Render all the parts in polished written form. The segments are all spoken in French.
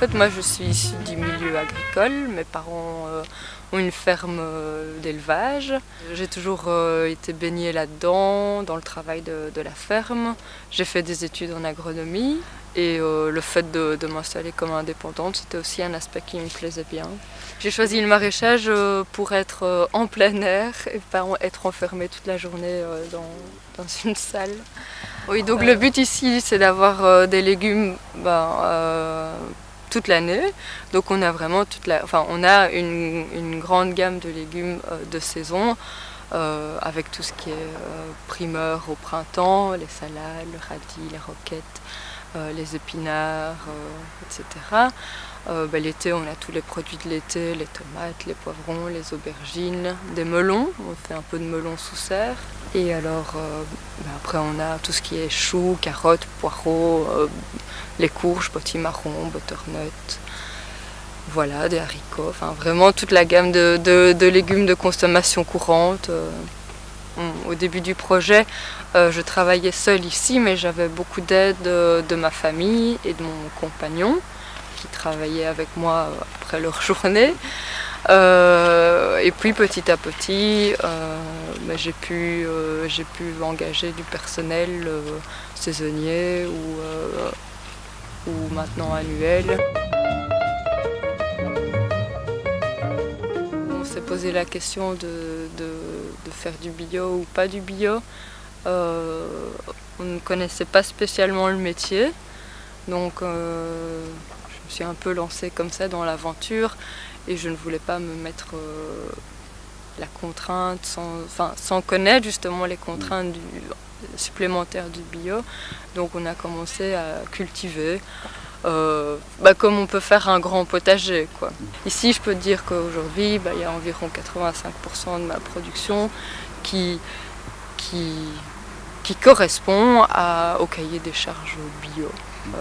fait, moi je suis issue du milieu agricole. Mes parents ont une ferme d'élevage. J'ai toujours été baignée là-dedans, dans le travail de la ferme. J'ai fait des études en agronomie et le fait de m'installer comme indépendante, c'était aussi un aspect qui me plaisait bien. J'ai choisi le maraîchage pour être en plein air et pas être enfermée toute la journée dans une salle. Oui, donc le but ici, c'est d'avoir des légumes toute l'année. Donc on a vraiment on a une grande gamme de légumes de saison, avec tout ce qui est primeur au printemps, les salades, le radis, les roquettes, les épinards, etc. L'été, on a tous les produits de l'été, les tomates, les poivrons, les aubergines, des melons, on fait un peu de melons sous serre. Et alors, après on a tout ce qui est choux, carottes, poireaux, les courges, potimarrons, butternut, voilà, des haricots, enfin vraiment toute la gamme de légumes de consommation courante. Au début du projet, je travaillais seule ici, mais j'avais beaucoup d'aide de ma famille et de mon compagnon qui travaillaient avec moi après leur journée. Et puis petit à petit, j'ai pu engager du personnel saisonnier ou maintenant annuel. On s'est posé la question de faire du bio ou pas du bio. On ne connaissait pas spécialement le métier, donc je me suis un peu lancée comme ça dans l'aventure et je ne voulais pas me mettre la contrainte sans connaître justement les contraintes supplémentaires du bio. Donc on a commencé à cultiver comme on peut faire un grand potager, quoi. Ici je peux dire qu'aujourd'hui il y a environ 85% de ma production qui correspond au cahier des charges bio.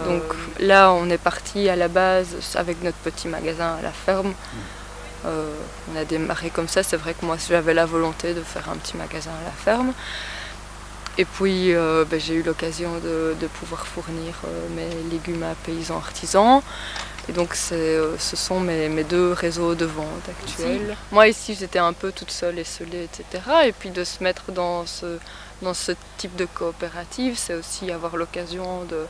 Donc là on est parti à la base avec notre petit magasin à la ferme. On a démarré comme ça, c'est vrai que moi j'avais la volonté de faire un petit magasin à la ferme. Et puis j'ai eu l'occasion de pouvoir fournir mes légumes à paysans artisans. Et donc ce sont mes deux réseaux de vente actuels. Moi ici j'étais un peu toute seule, esseulée, etc. Et puis de se mettre dans ce type de coopérative, c'est aussi avoir l'occasion de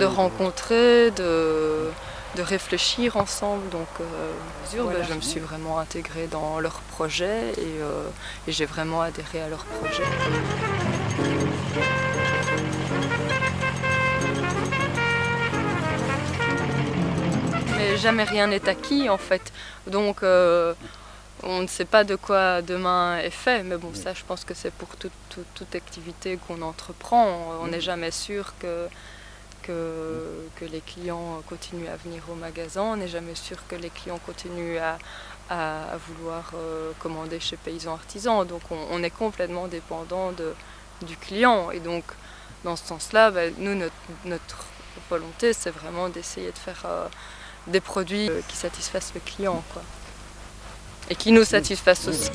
rencontrer, de réfléchir ensemble. Donc je me suis vraiment intégrée dans leur projet et j'ai vraiment adhéré à leur projet. Mais jamais rien n'est acquis en fait. Donc on ne sait pas de quoi demain est fait, mais bon, ça je pense que c'est pour toute activité qu'on entreprend. On n'est jamais sûr que les clients continuent à venir au magasin, on n'est jamais sûr que les clients continuent à vouloir commander chez paysans artisans. Donc on est complètement dépendant du client. Et donc dans ce sens-là, nous, notre volonté, c'est vraiment d'essayer de faire des produits qui satisfassent le client, quoi. Et qui nous satisfassent aussi.